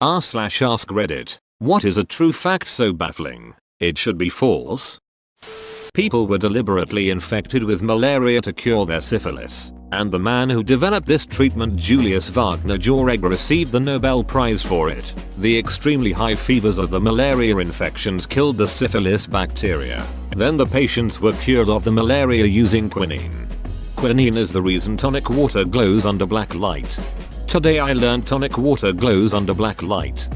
r/ask Reddit. What is a true fact so baffling? It should be false. People were deliberately infected with malaria to cure their syphilis, and the man who developed this treatment, Julius Wagner Jauregg, received the Nobel Prize for it. The extremely high fevers of the malaria infections killed the syphilis bacteria. Then the patients were cured of the malaria using quinine. Quinine is the reason tonic water glows under black light. Today I learned tonic water glows under black light.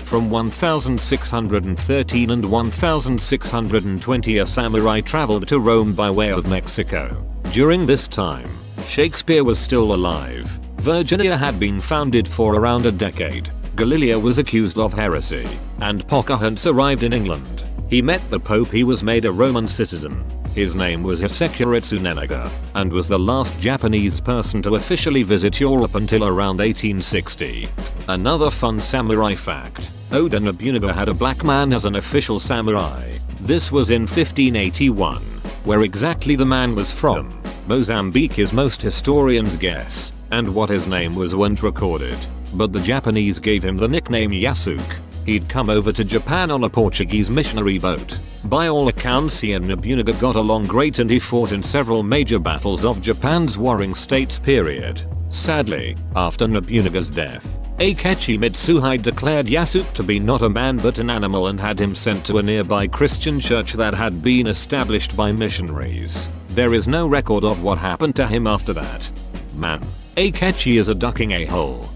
From 1613 and 1620 a samurai traveled to Rome by way of Mexico. During this time, Shakespeare was still alive. Virginia had been founded for around a decade. Galileo was accused of heresy, and Pocahontas arrived in England. He met the Pope. He was made a Roman citizen. His name was Hisekura Tsunenaga, and was the last Japanese person to officially visit Europe until around 1860. Another fun samurai fact: Oda Nobunaga had a black man as an official samurai. This was in 1581. Where exactly the man was from, Mozambique is most historians guess, and what his name was weren't recorded, but the Japanese gave him the nickname Yasuke. He'd come over to Japan on a Portuguese missionary boat. By all accounts he and Nobunaga got along great, and he fought in several major battles of Japan's Warring States period. Sadly, after Nobunaga's death, Akechi Mitsuhide declared Yasuke to be not a man but an animal and had him sent to a nearby Christian church that had been established by missionaries. There is no record of what happened to him after that. Man, Akechi is a ducking a-hole.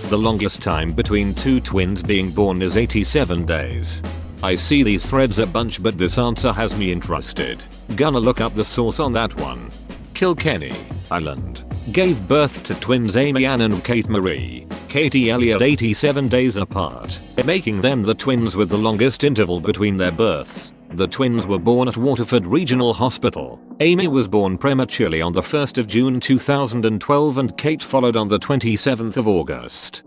The longest time between two twins being born is 87 days. I see these threads a bunch, but this answer has me interested. Gonna look up the source on that one. Kilkenny, Ireland, gave birth to twins Amy Ann and Kate Marie. Katie Elliott 87 days apart, making them the twins with the longest interval between their births. The twins were born at Waterford Regional Hospital. Amy was born prematurely on the 1st of June 2012 and Kate followed on the 27th of August.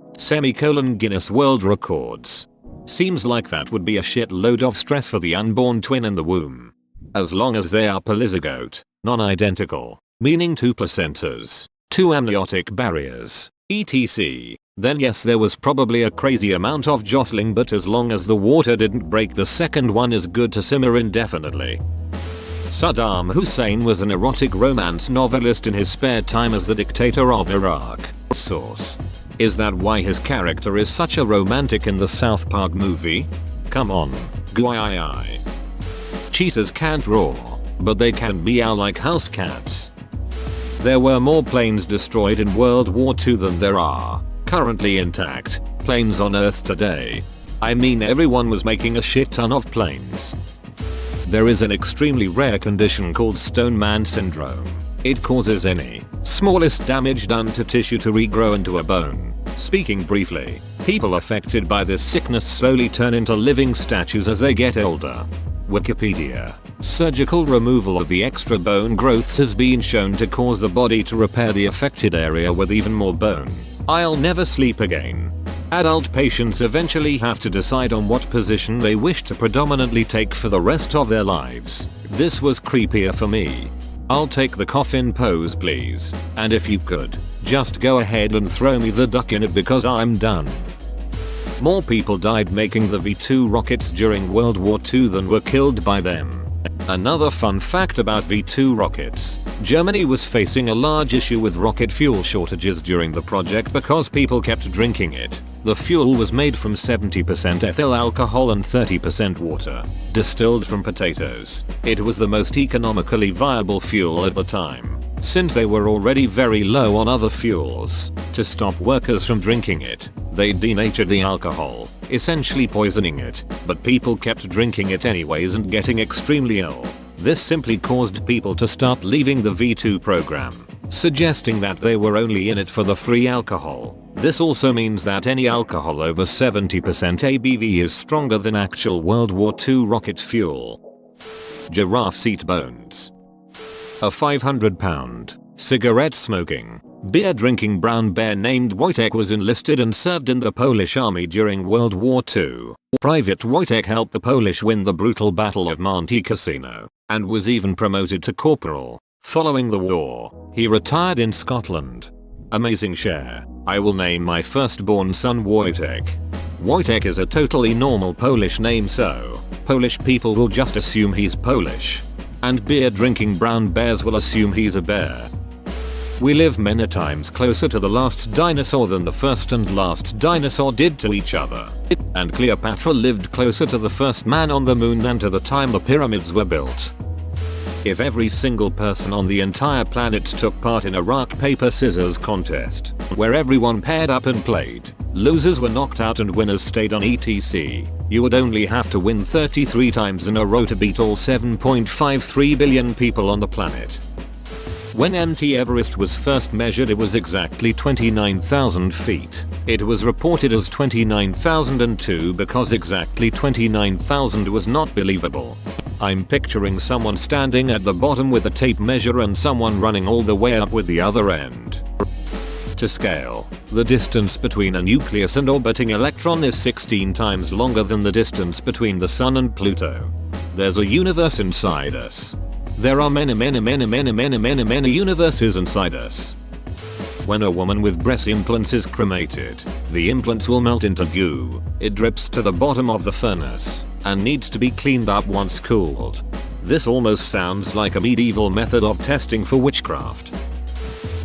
Guinness World Records. Seems like that would be a shitload of stress for the unborn twin in the womb. As long as they are polyzygote, non-identical, meaning two placentas, two amniotic barriers, etc. Then yes, there was probably a crazy amount of jostling, but as long as the water didn't break, the second one is good to simmer indefinitely. Saddam Hussein was an erotic romance novelist in his spare time as the dictator of Iraq. Source: is that why his character is such a romantic in the South Park movie? Come on, guai. Cheetahs can't roar, but they can meow like house cats. There were more planes destroyed in World War II than there are currently intact planes on Earth today. I mean, everyone was making a shit ton of planes. There is an extremely rare condition called Stone Man syndrome. It causes any smallest damage done to tissue to regrow into a bone. Speaking briefly, people affected by this sickness slowly turn into living statues as they get older. Wikipedia. Surgical removal of the extra bone growths has been shown to cause the body to repair the affected area with even more bone. I'll never sleep again. Adult patients eventually have to decide on what position they wish to predominantly take for the rest of their lives. This was creepier for me. I'll take the coffin pose please, and if you could, just go ahead and throw me the duck in it because I'm done. More people died making the V2 rockets during World War II than were killed by them. Another fun fact about V2 rockets: Germany was facing a large issue with rocket fuel shortages during the project because people kept drinking it. The fuel was made from 70% ethyl alcohol and 30% water, distilled from potatoes. It was the most economically viable fuel at the time, since they were already very low on other fuels. To stop workers from drinking it, they denatured the alcohol, essentially poisoning it, but people kept drinking it anyways and getting extremely ill. This simply caused people to start leaving the V2 program, suggesting that they were only in it for the free alcohol. This also means that any alcohol over 70% ABV is stronger than actual World War II rocket fuel. Giraffe seat bones. A 500-pound, cigarette-smoking, beer-drinking brown bear named Wojtek was enlisted and served in the Polish army during World War II. Private Wojtek helped the Polish win the brutal Battle of Monte Cassino, and was even promoted to corporal. Following the war, he retired in Scotland. Amazing share. I will name my firstborn son Wojtek. Wojtek is a totally normal Polish name, so Polish people will just assume he's Polish. And beer drinking brown bears will assume he's a bear. We live many times closer to the last dinosaur than the first and last dinosaur did to each other. And Cleopatra lived closer to the first man on the moon than to the time the pyramids were built. If every single person on the entire planet took part in a rock paper scissors contest, where everyone paired up and played, losers were knocked out and winners stayed on etc., you would only have to win 33 times in a row to beat all 7.53 billion people on the planet. When Mt Everest was first measured, it was exactly 29,000 feet. It was reported as 29,002 because exactly 29,000 was not believable. I'm picturing someone standing at the bottom with a tape measure and someone running all the way up with the other end. To scale, the distance between a nucleus and orbiting electron is 16 times longer than the distance between the Sun and Pluto. There's a universe inside us. There are many universes inside us. When a woman with breast implants is cremated, the implants will melt into goo. It drips to the bottom of the furnace and needs to be cleaned up once cooled. This almost sounds like a medieval method of testing for witchcraft.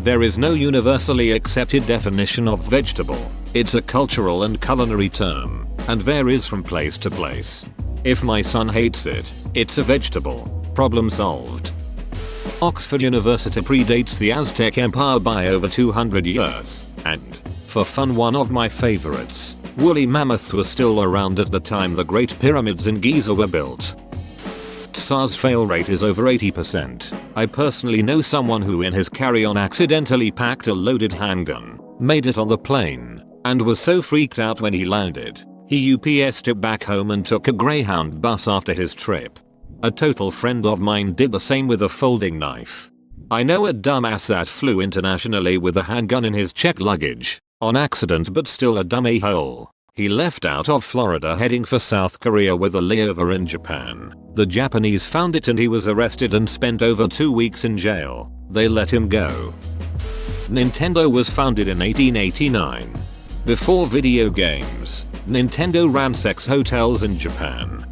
There is no universally accepted definition of vegetable. It's a cultural and culinary term and varies from place to place. If my son hates it, it's a vegetable. Problem solved. Oxford University predates the Aztec Empire by over 200 years, and, for fun, one of my favorites, woolly mammoths were still around at the time the Great Pyramids in Giza were built. TSA's fail rate is over 80%. I personally know someone who in his carry-on accidentally packed a loaded handgun, made it on the plane, and was so freaked out when he landed, he UPS'd it back home and took a Greyhound bus after his trip. A total friend of mine did the same with a folding knife. I know a dumbass that flew internationally with a handgun in his checked luggage, on accident, but still a dumb a-hole. He left out of Florida heading for South Korea with a layover in Japan. The Japanese found it and he was arrested and spent over 2 weeks in jail. They let him go. Nintendo was founded in 1889. Before video games, Nintendo ran sex hotels in Japan.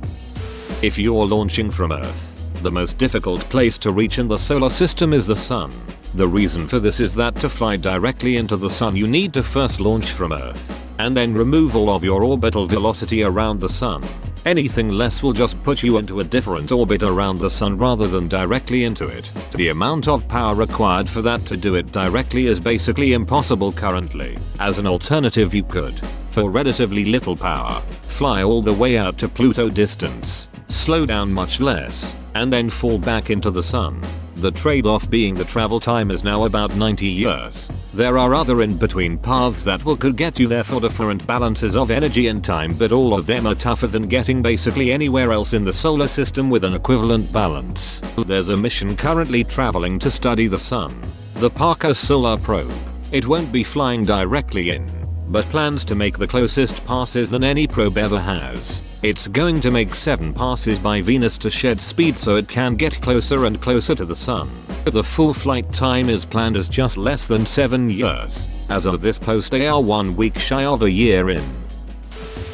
If you're launching from Earth, the most difficult place to reach in the solar system is the Sun. The reason for this is that to fly directly into the Sun you need to first launch from Earth, and then remove all of your orbital velocity around the Sun. Anything less will just put you into a different orbit around the Sun rather than directly into it. The amount of power required for that to do it directly is basically impossible currently. As an alternative, you could, for relatively little power, fly all the way out to Pluto distance, slow down much less, and then fall back into the Sun. The trade-off being the travel time is now about 90 years. There are other in-between paths that could get you there for different balances of energy and time, but all of them are tougher than getting basically anywhere else in the solar system with an equivalent balance. There's a mission currently traveling to study the Sun, the Parker Solar Probe. It won't be flying directly in, but plans to make the closest passes than any probe ever has. It's going to make 7 passes by Venus to shed speed so it can get closer and closer to the Sun. The full flight time is planned as just less than 7 years. As of this post, they are 1 week shy of a year in.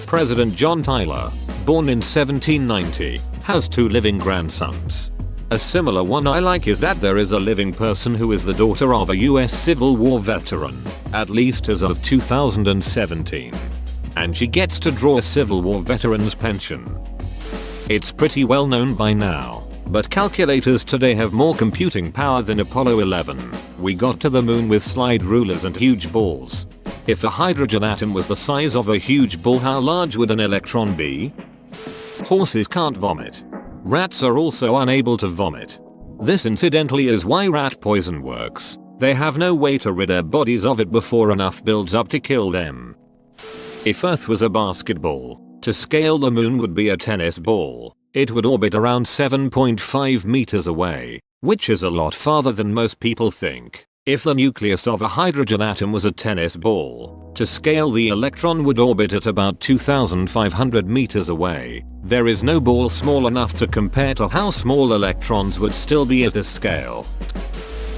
President John Tyler, born in 1790, has 2 living grandsons. A similar one I like is that there is a living person who is the daughter of a US Civil War veteran, at least as of 2017. And she gets to draw a Civil War veteran's pension. It's pretty well known by now, but calculators today have more computing power than Apollo 11. We got to the moon with slide rulers and huge balls. If a hydrogen atom was the size of a huge ball, how large would an electron be? Horses can't vomit. Rats are also unable to vomit. This incidentally is why rat poison works. They have no way to rid their bodies of it before enough builds up to kill them. If Earth was a basketball, to scale the moon would be a tennis ball. It would orbit around 7.5 meters away, which is a lot farther than most people think. If the nucleus of a hydrogen atom was a tennis ball, to scale the electron would orbit at about 2,500 meters away. There is no ball small enough to compare to how small electrons would still be at this scale.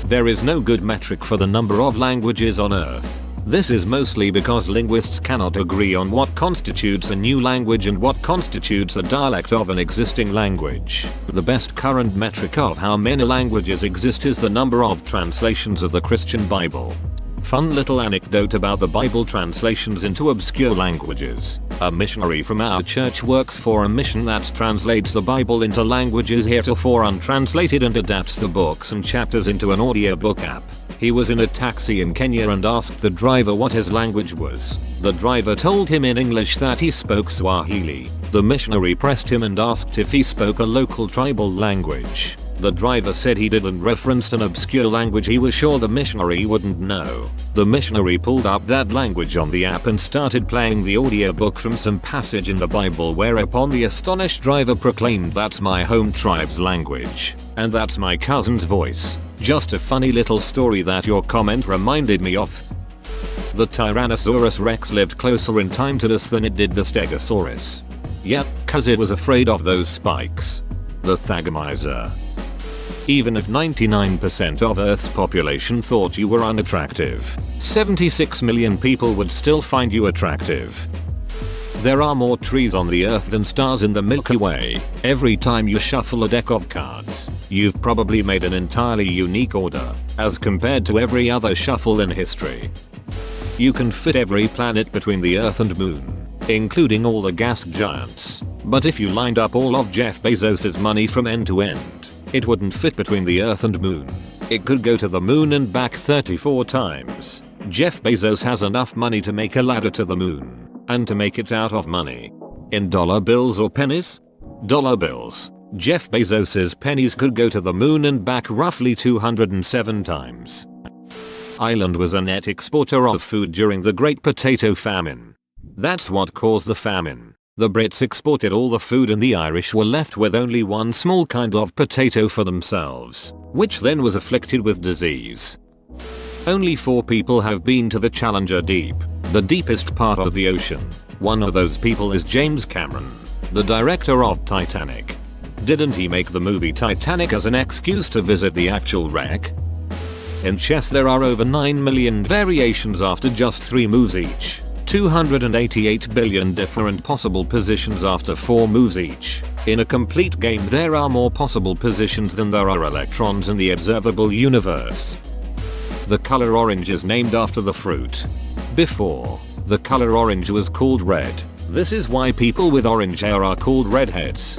There is no good metric for the number of languages on Earth. This is mostly because linguists cannot agree on what constitutes a new language and what constitutes a dialect of an existing language. The best current metric of how many languages exist is the number of translations of the Christian Bible. Fun little anecdote about the Bible translations into obscure languages. A missionary from our church works for a mission that translates the Bible into languages heretofore untranslated and adapts the books and chapters into an audiobook app. He was in a taxi in Kenya and asked the driver what his language was. The driver told him in English that he spoke Swahili. The missionary pressed him and asked if he spoke a local tribal language. The driver said he did and referenced an obscure language he was sure the missionary wouldn't know. The missionary pulled up that language on the app and started playing the audiobook from some passage in the Bible, whereupon the astonished driver proclaimed, "That's my home tribe's language. And that's my cousin's voice." Just a funny little story that your comment reminded me of. The Tyrannosaurus Rex lived closer in time to us than it did the Stegosaurus. Yep, cause it was afraid of those spikes. The Thagomizer. Even if 99% of Earth's population thought you were unattractive, 76 million people would still find you attractive. There are more trees on the Earth than stars in the Milky Way. Every time you shuffle a deck of cards, you've probably made an entirely unique order, as compared to every other shuffle in history. You can fit every planet between the Earth and Moon, including all the gas giants. But if you lined up all of Jeff Bezos's money from end to end, it wouldn't fit between the Earth and Moon. It could go to the Moon and back 34 times. Jeff Bezos has enough money to make a ladder to the Moon, and to make it out of money. In dollar bills or pennies? Dollar bills. Jeff Bezos's pennies could go to the Moon and back roughly 207 times. Ireland was a net exporter of food during the Great Potato Famine. That's what caused the famine. The Brits exported all the food and the Irish were left with only one small kind of potato for themselves, which then was afflicted with disease. Only 4 people have been to the Challenger Deep, the deepest part of the ocean. One of those people is James Cameron, the director of Titanic. Didn't he make the movie Titanic as an excuse to visit the actual wreck? In chess there are over 9 million variations after just 3 moves each. 288 billion different possible positions after 4 moves each. In a complete game there are more possible positions than there are electrons in the observable universe. The color orange is named after the fruit. Before, the color orange was called red. This is why people with orange hair are called redheads.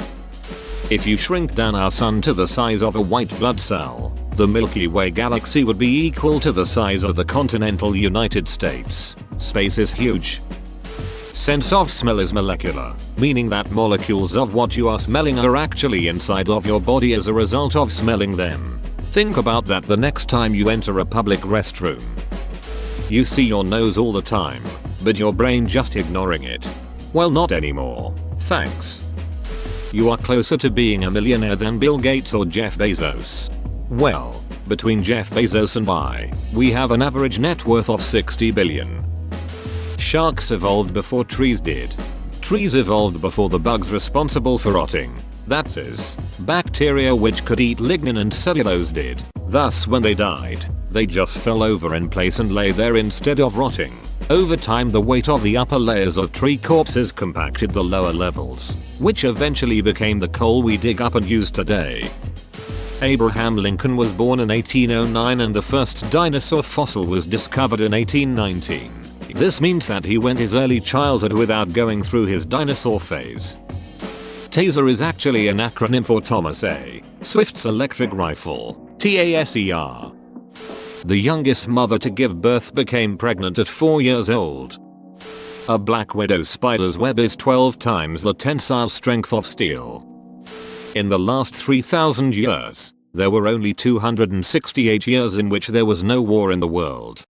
If you shrink down our sun to the size of a white blood cell, the Milky Way galaxy would be equal to the size of the continental United States. Space is huge. Sense of smell is molecular, meaning that molecules of what you are smelling are actually inside of your body as a result of smelling them. Think about that the next time you enter a public restroom. You see your nose all the time, but your brain just ignoring it. Well, not anymore. Thanks. You are closer to being a millionaire than Bill Gates or Jeff Bezos. Well, between Jeff Bezos and I, we have an average net worth of 60 billion. Sharks evolved before trees did. Trees evolved before the bugs responsible for rotting. That is, bacteria which could eat lignin and cellulose did. Thus when they died, they just fell over in place and lay there instead of rotting. Over time the weight of the upper layers of tree corpses compacted the lower levels, which eventually became the coal we dig up and use today. Abraham Lincoln was born in 1809 and the first dinosaur fossil was discovered in 1819. This means that he went his early childhood without going through his dinosaur phase. Taser is actually an acronym for Thomas A. Swift's electric rifle, TASER. The youngest mother to give birth became pregnant at 4 years old. A black widow spider's web is 12 times the tensile strength of steel. In the last 3,000 years, there were only 268 years in which there was no war in the world.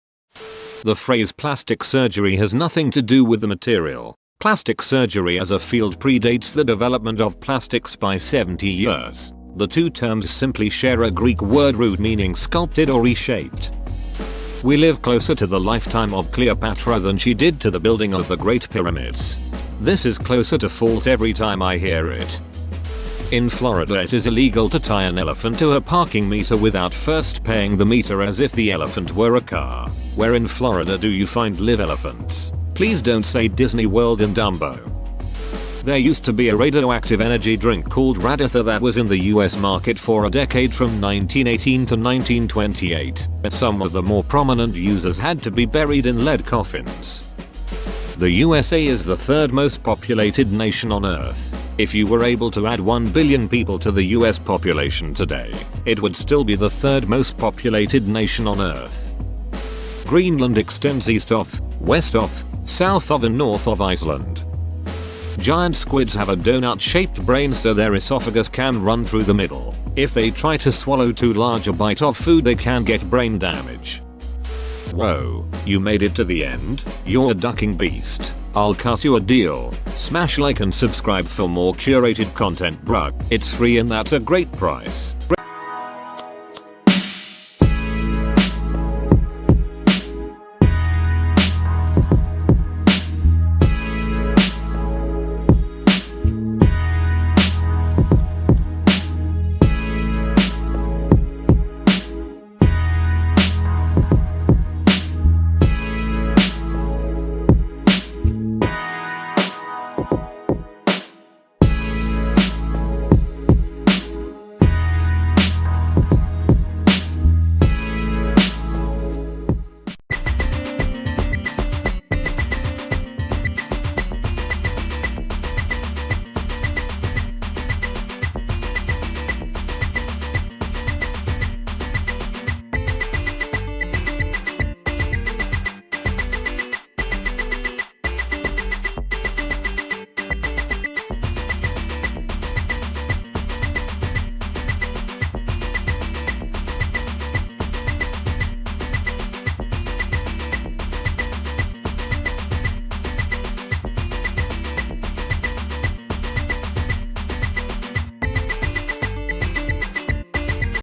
The phrase plastic surgery has nothing to do with the material. Plastic surgery as a field predates the development of plastics by 70 years. The two terms simply share a Greek word root meaning sculpted or reshaped. We live closer to the lifetime of Cleopatra than she did to the building of the Great Pyramids. This is closer to false every time I hear it. In Florida it is illegal to tie an elephant to a parking meter without first paying the meter as if the elephant were a car. Where in Florida do you find live elephants? Please don't say Disney World and Dumbo. There used to be a radioactive energy drink called Raditha that was in the US market for a decade from 1918 to 1928. Some of the more prominent users had to be buried in lead coffins. The USA is the third most populated nation on Earth. If you were able to add 1 billion people to the US population today, it would still be the third most populated nation on Earth. Greenland extends east of, west of, south of and north of Iceland. Giant squids have a donut-shaped brain so their esophagus can run through the middle. If they try to swallow too large a bite of food they can get brain damage. Whoa, you made it to the end? You're a ducking beast. I'll cut you a deal. Smash like and subscribe for more curated content, bruh. It's free and that's a great price.